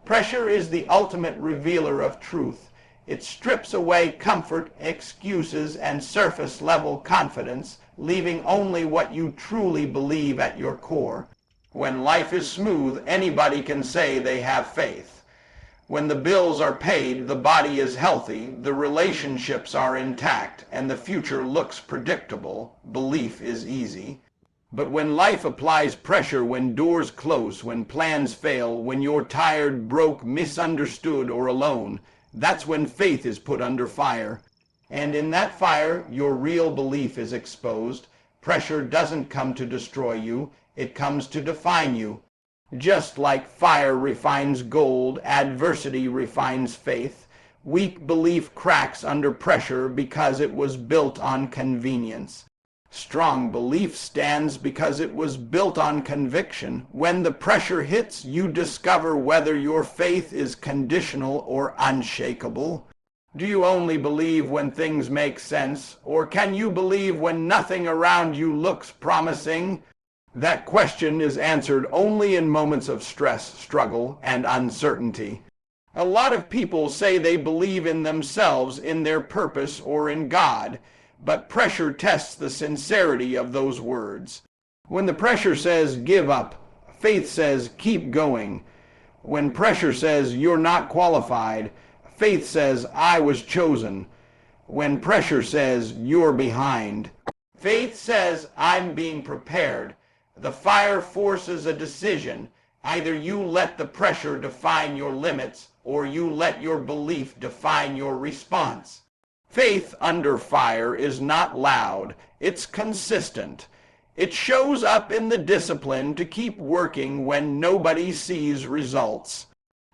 Pressure is the ultimate revealer of truth. It strips away comfort, excuses, and surface-level confidence, leaving only what you truly believe at your core. When life is smooth, anybody can say they have faith. When the bills are paid, the body is healthy, the relationships are intact, and the future looks predictable, belief is easy. But when life applies pressure, when doors close, when plans fail, when you're tired, broke, misunderstood, or alone, that's when faith is put under fire. And in that fire, your real belief is exposed. Pressure doesn't come to destroy you, it comes to define you. Just like fire refines gold, adversity refines faith. Weak belief cracks under pressure because it was built on convenience. Strong belief stands because it was built on conviction. When the pressure hits, you discover whether your faith is conditional or unshakable. Do you only believe when things make sense, or can you believe when nothing around you looks promising? That question is answered only in moments of stress, struggle, and uncertainty. A lot of people say they believe in themselves, in their purpose, or in God, but pressure tests the sincerity of those words. When the pressure says, give up, faith says, keep going. When pressure says, you're not qualified, faith says, I was chosen. When pressure says, you're behind, faith says, I'm being prepared. The fire forces a decision. Either you let the pressure define your limits, or you let your belief define your response. Faith under fire is not loud, it's consistent. It shows up in the discipline to keep working when nobody sees results.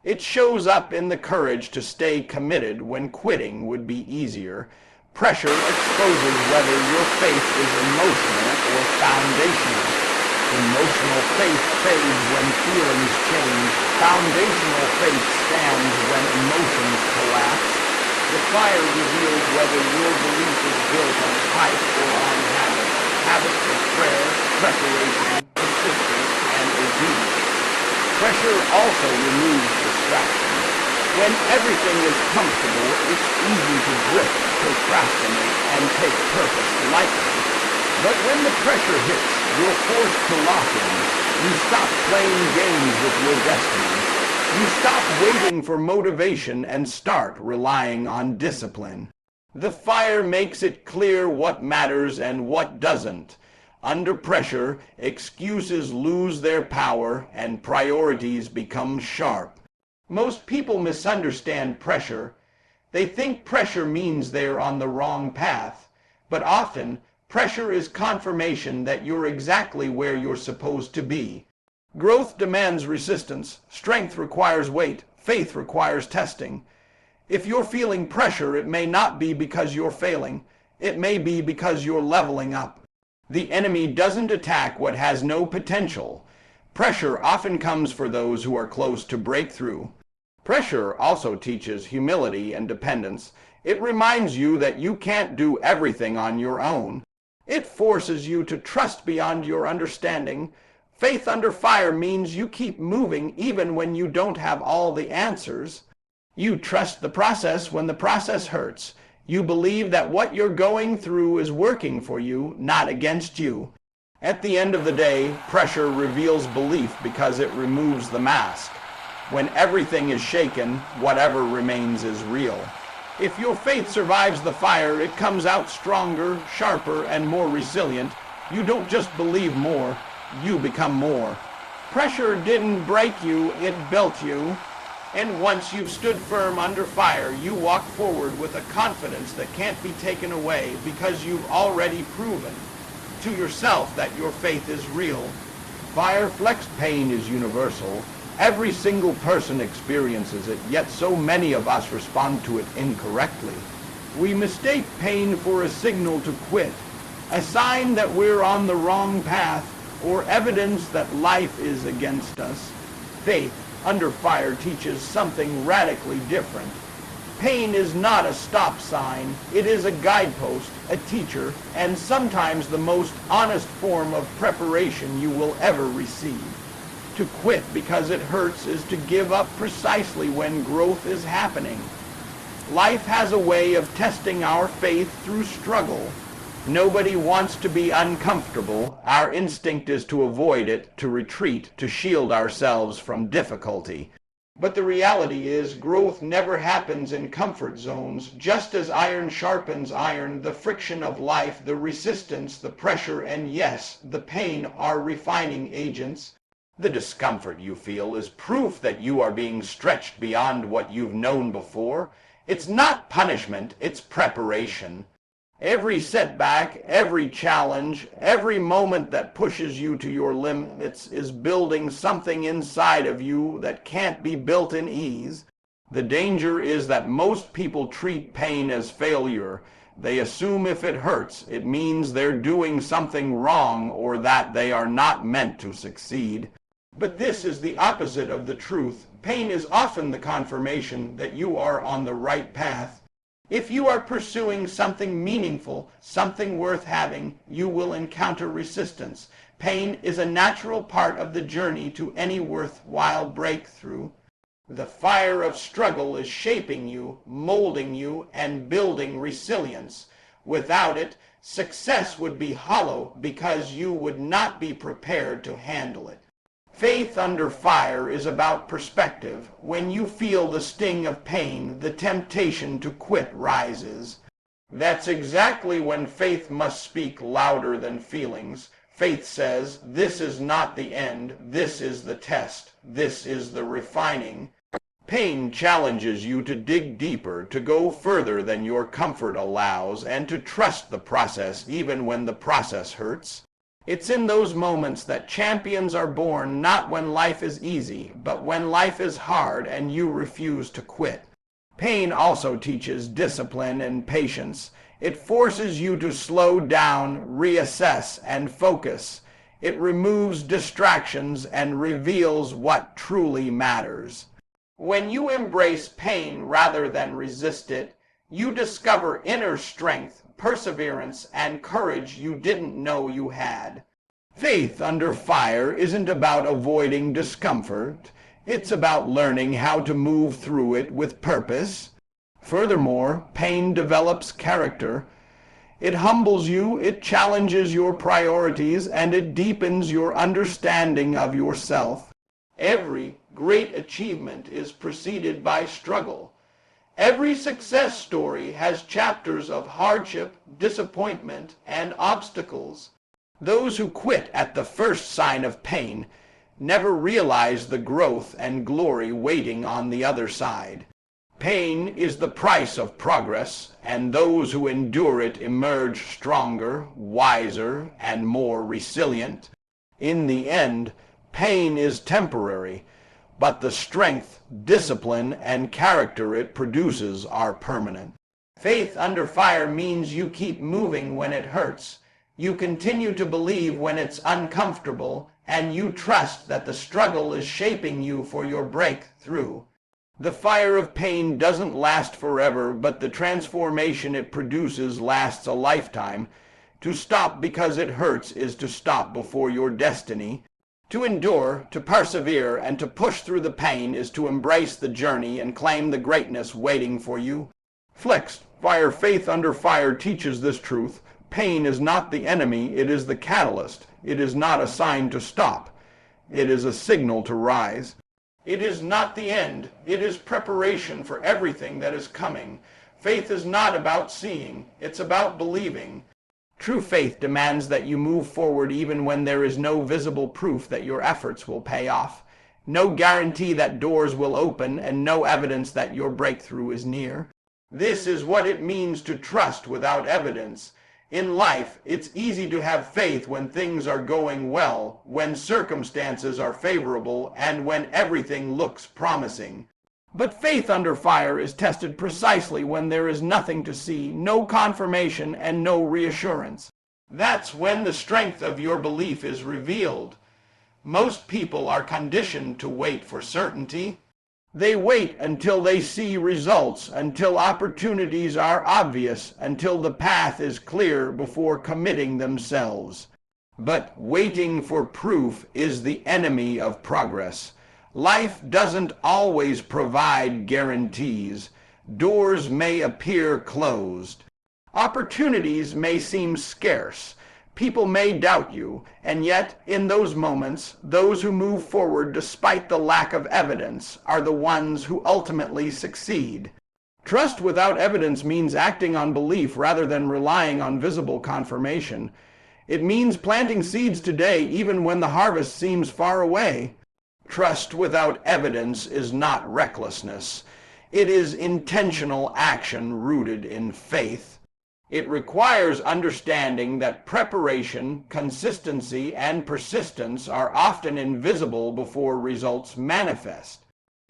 It shows up in the courage to stay committed when quitting would be easier. Pressure exposes whether your faith is emotional or foundational. Emotional faith fades when feelings change. Foundational faith stands when emotions collapse. The fire reveals whether your belief is built on hype or on habit. Habits of prayer, preparation, persistence, and obedience. Pressure also removes distraction. When everything is comfortable, it's easy to drift, procrastinate, and take purpose lightly. But when the pressure hits, you're forced to lock in. You stop playing games with your destiny. You stop waiting for motivation and start relying on discipline. The fire makes it clear what matters and what doesn't. Under pressure, excuses lose their power and priorities become sharp. Most people misunderstand pressure. They think pressure means they're on the wrong path, but often pressure is confirmation that you're exactly where you're supposed to be. Growth demands resistance. Strength requires weight. Faith requires testing. If you're feeling pressure, it may not be because you're failing. It may be because you're leveling up. The enemy doesn't attack what has no potential. Pressure often comes for those who are close to breakthrough. Pressure also teaches humility and dependence. It reminds you that you can't do everything on your own. It forces you to trust beyond your understanding. Faith under fire means you keep moving even when you don't have all the answers. You trust the process when the process hurts. You believe that what you're going through is working for you, not against you. At the end of the day, pressure reveals belief because it removes the mask. When everything is shaken, whatever remains is real. If your faith survives the fire, it comes out stronger, sharper, and more resilient. You don't just believe more, you become more. Pressure didn't break you, it built you. And once you've stood firm under fire, you walk forward with a confidence that can't be taken away because you've already proven to yourself that your faith is real. Fire-flexed pain is universal. Every single person experiences it, yet so many of us respond to it incorrectly. We mistake pain for a signal to quit, a sign that we're on the wrong path, or evidence that life is against us. Faith under fire teaches something radically different. Pain is not a stop sign. It is a guidepost, a teacher, and sometimes the most honest form of preparation you will ever receive. To quit because it hurts is to give up precisely when growth is happening. Life has a way of testing our faith through struggle. Nobody wants to be uncomfortable. Our instinct is to avoid it, to retreat, to shield ourselves from difficulty. But the reality is, growth never happens in comfort zones. Just as iron sharpens iron, the friction of life, the resistance, the pressure, and yes, the pain are refining agents. The discomfort you feel is proof that you are being stretched beyond what you've known before. It's not punishment, it's preparation. Every setback, every challenge, every moment that pushes you to your limits is building something inside of you that can't be built in ease. The danger is that most people treat pain as failure. They assume if it hurts, it means they're doing something wrong or that they are not meant to succeed. But this is the opposite of the truth. Pain is often the confirmation that you are on the right path. If you are pursuing something meaningful, something worth having, you will encounter resistance. Pain is a natural part of the journey to any worthwhile breakthrough. The fire of struggle is shaping you, molding you, and building resilience. Without it, success would be hollow because you would not be prepared to handle it. Faith under fire is about perspective. When you feel the sting of pain, the temptation to quit rises. That's exactly when faith must speak louder than feelings. Faith says, this is not the end, this is the test, this is the refining. Pain challenges you to dig deeper, to go further than your comfort allows, and to trust the process even when the process hurts. It's in those moments that champions are born, not when life is easy, but when life is hard and you refuse to quit. Pain also teaches discipline and patience. It forces you to slow down, reassess, and focus. It removes distractions and reveals what truly matters. When you embrace pain rather than resist it, you discover inner strength, perseverance, and courage you didn't know you had. Faith under fire isn't about avoiding discomfort. It's about learning how to move through it with purpose. Furthermore, pain develops character. It humbles you, it challenges your priorities, and it deepens your understanding of yourself. Every great achievement is preceded by struggle. Every success story has chapters of hardship, disappointment, and obstacles. Those who quit at the first sign of pain never realize the growth and glory waiting on the other side. Pain is the price of progress, and those who endure it emerge stronger, wiser, and more resilient. In the end, pain is temporary, but the strength, discipline, and character it produces are permanent. Faith under fire means you keep moving when it hurts. You continue to believe when it's uncomfortable, and you trust that the struggle is shaping you for your breakthrough. The fire of pain doesn't last forever, but the transformation it produces lasts a lifetime. To stop because it hurts is to stop before your destiny. To endure, to persevere, and to push through the pain is to embrace the journey and claim the greatness waiting for you. Flex, Fire Faith Under Fire teaches this truth. Pain is not the enemy, it is the catalyst. It is not a sign to stop. It is a signal to rise. It is not the end. It is preparation for everything that is coming. Faith is not about seeing. It's about believing. True faith demands that you move forward even when there is no visible proof that your efforts will pay off. No guarantee that doors will open and no evidence that your breakthrough is near. This is what it means to trust without evidence. In life, it's easy to have faith when things are going well, when circumstances are favorable, and when everything looks promising. But faith under fire is tested precisely when there is nothing to see, no confirmation, and no reassurance. That's when the strength of your belief is revealed. Most people are conditioned to wait for certainty. They wait until they see results, until opportunities are obvious, until the path is clear before committing themselves. But waiting for proof is the enemy of progress. Life doesn't always provide guarantees. Doors may appear closed. Opportunities may seem scarce. People may doubt you, and yet, in those moments, those who move forward despite the lack of evidence are the ones who ultimately succeed. Trust without evidence means acting on belief rather than relying on visible confirmation. It means planting seeds today even when the harvest seems far away. Trust without evidence is not recklessness. It is intentional action rooted in faith. It requires understanding that preparation, consistency, and persistence are often invisible before results manifest.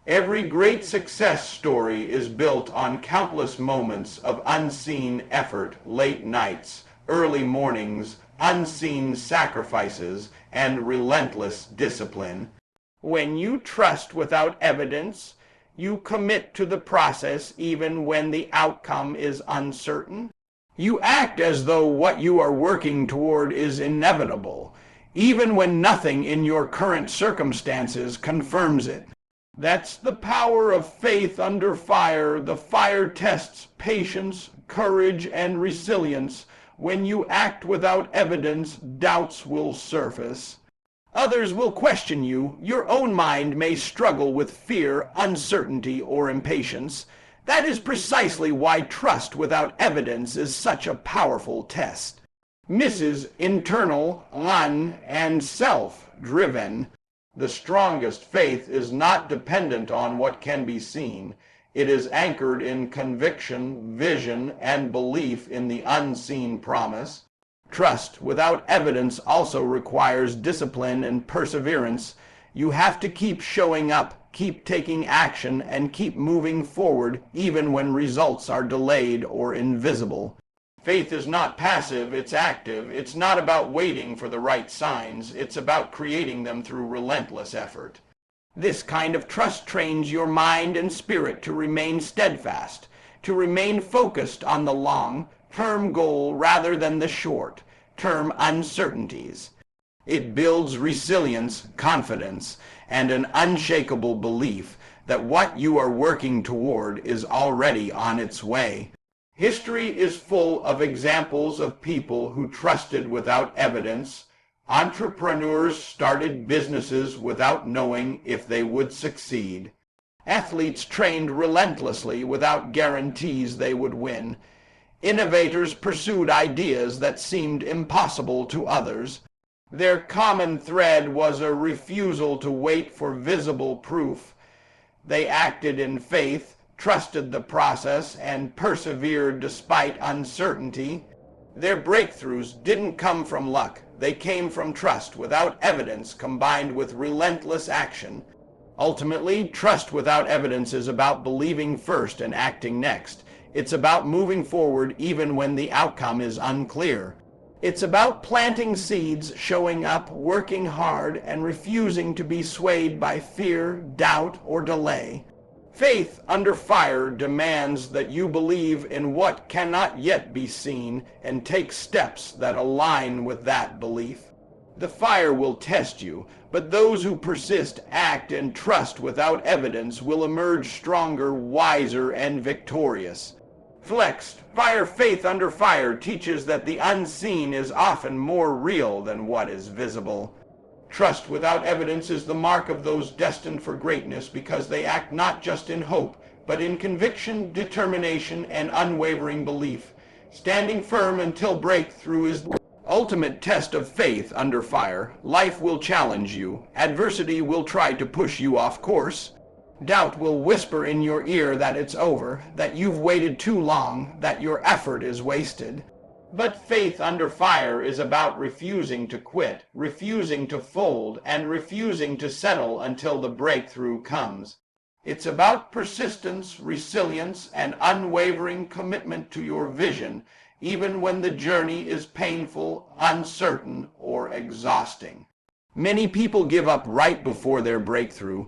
Every great success story is built on countless moments of unseen effort, late nights, early mornings, unseen sacrifices, and relentless discipline. When you trust without evidence, you commit to the process even when the outcome is uncertain. You act as though what you are working toward is inevitable, even when nothing in your current circumstances confirms it. That's the power of faith under fire. The fire tests patience, courage, and resilience. When you act without evidence, doubts will surface. Others will question you. Your own mind may struggle with fear, uncertainty, or impatience. That is precisely why trust without evidence is such a powerful test. Misses internal, and self-driven. The strongest faith is not dependent on what can be seen. It is anchored in conviction, vision, and belief in the unseen promise. Trust without evidence also requires discipline and perseverance. You have to keep showing up, keep taking action, and keep moving forward even when results are delayed or invisible. Faith is not passive, it's active. It's not about waiting for the right signs. It's about creating them through relentless effort. This kind of trust trains your mind and spirit to remain steadfast, to remain focused on the long-term goal rather than the short-term uncertainties. It builds resilience, confidence, and an unshakable belief that what you are working toward is already on its way. History is full of examples of people who trusted without evidence. Entrepreneurs started businesses without knowing if they would succeed. Athletes trained relentlessly without guarantees they would win. Innovators pursued ideas that seemed impossible to others. Their common thread was a refusal to wait for visible proof. They acted in faith, trusted the process, and persevered despite uncertainty. Their breakthroughs didn't come from luck. They came from trust without evidence combined with relentless action. Ultimately, trust without evidence is about believing first and acting next. It's about moving forward even when the outcome is unclear. It's about planting seeds, showing up, working hard, and refusing to be swayed by fear, doubt, or delay. Faith under fire demands that you believe in what cannot yet be seen and take steps that align with that belief. The fire will test you, but those who persist, act, and trust without evidence will emerge stronger, wiser, and victorious. Flexed, Fire Faith Under Fire teaches that the unseen is often more real than what is visible. Trust without evidence is the mark of those destined for greatness because they act not just in hope, but in conviction, determination, and unwavering belief. Standing firm until breakthrough is the ultimate test of faith under fire. Life will challenge you. Adversity will try to push you off course. Doubt will whisper in your ear that it's over, that you've waited too long, that your effort is wasted. But faith under fire is about refusing to quit, refusing to fold, and refusing to settle until the breakthrough comes. It's about persistence, resilience, and unwavering commitment to your vision, even when the journey is painful, uncertain, or exhausting. Many people give up right before their breakthrough.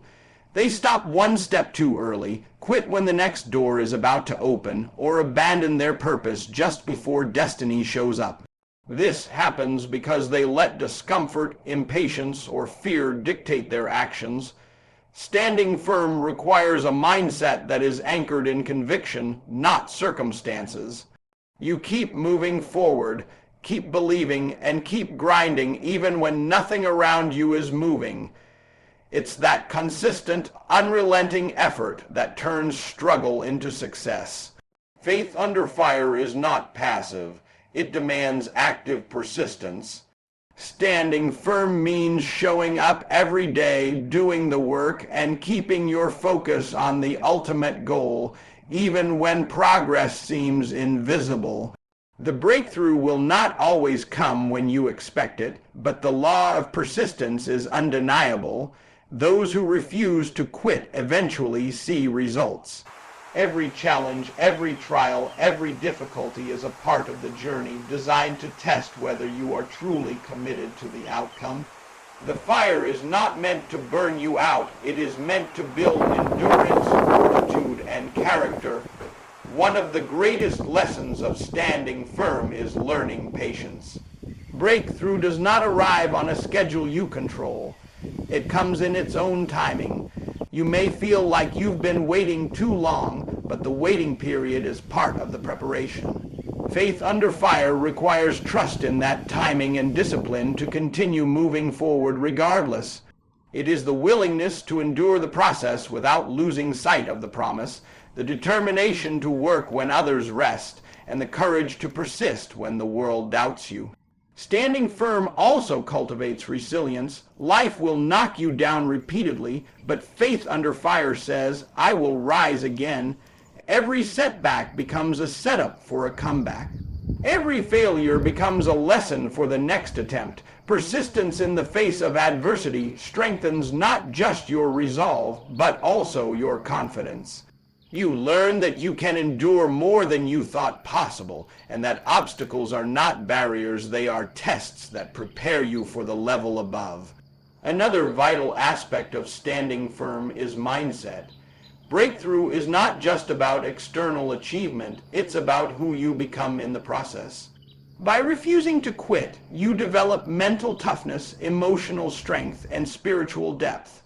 They stop one step too early, quit when the next door is about to open, or abandon their purpose just before destiny shows up. This happens because they let discomfort, impatience, or fear dictate their actions. Standing firm requires a mindset that is anchored in conviction, not circumstances. You keep moving forward, keep believing, and keep grinding even when nothing around you is moving. It's that consistent, unrelenting effort that turns struggle into success. Faith under fire is not passive. It demands active persistence. Standing firm means showing up every day, doing the work, and keeping your focus on the ultimate goal, even when progress seems invisible. The breakthrough will not always come when you expect it, but the law of persistence is undeniable. Those who refuse to quit eventually see results. Every challenge, every trial, every difficulty is a part of the journey designed to test whether you are truly committed to the outcome. The fire is not meant to burn you out. It is meant to build endurance, fortitude, and character. One of the greatest lessons of standing firm is learning patience. Breakthrough does not arrive on a schedule you control. It comes in its own timing. You may feel like you've been waiting too long, but the waiting period is part of the preparation. Faith under fire requires trust in that timing and discipline to continue moving forward regardless. It is the willingness to endure the process without losing sight of the promise, the determination to work when others rest, and the courage to persist when the world doubts you. Standing firm also cultivates resilience. Life will knock you down repeatedly, but faith under fire says, I will rise again. Every setback becomes a setup for a comeback. Every failure becomes a lesson for the next attempt. Persistence in the face of adversity strengthens not just your resolve, but also your confidence. You learn that you can endure more than you thought possible, and that obstacles are not barriers, they are tests that prepare you for the level above. Another vital aspect of standing firm is mindset. Breakthrough is not just about external achievement, it's about who you become in the process. By refusing to quit, you develop mental toughness, emotional strength, and spiritual depth.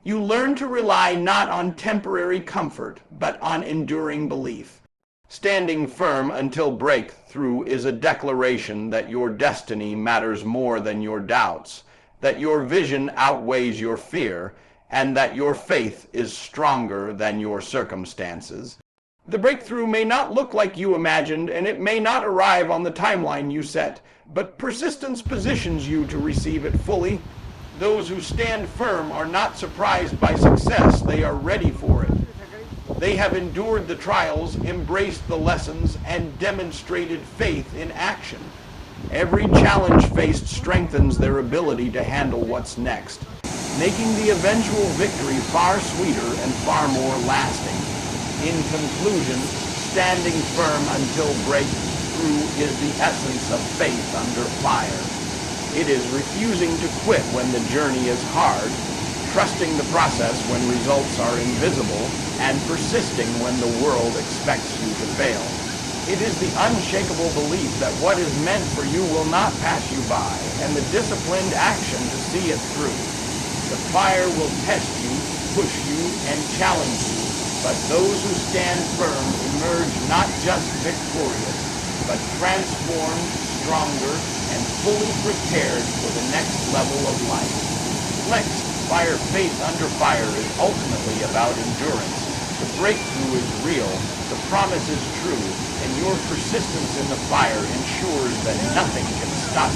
You learn to rely not on temporary comfort, but on enduring belief. Standing firm until breakthrough is a declaration that your destiny matters more than your doubts, that your vision outweighs your fear, and that your faith is stronger than your circumstances. The breakthrough may not look like you imagined, and it may not arrive on the timeline you set, but persistence positions you to receive it fully. Those who stand firm are not surprised by success, they are ready for it. They have endured the trials, embraced the lessons, and demonstrated faith in action. Every challenge faced strengthens their ability to handle what's next, making the eventual victory far sweeter and far more lasting. In conclusion, standing firm until breakthrough is the essence of faith under fire. It is refusing to quit when the journey is hard, trusting the process when results are invisible, and persisting when the world expects you to fail. It is the unshakable belief that what is meant for you will not pass you by, and the disciplined action to see it through. The fire will test you, push you, and challenge you, but those who stand firm emerge not just victorious, but transformed, stronger, and fully prepared for the next level of life. Fire faith under fire is ultimately about endurance. The breakthrough is real, the promise is true, and your persistence in the fire ensures that nothing can stop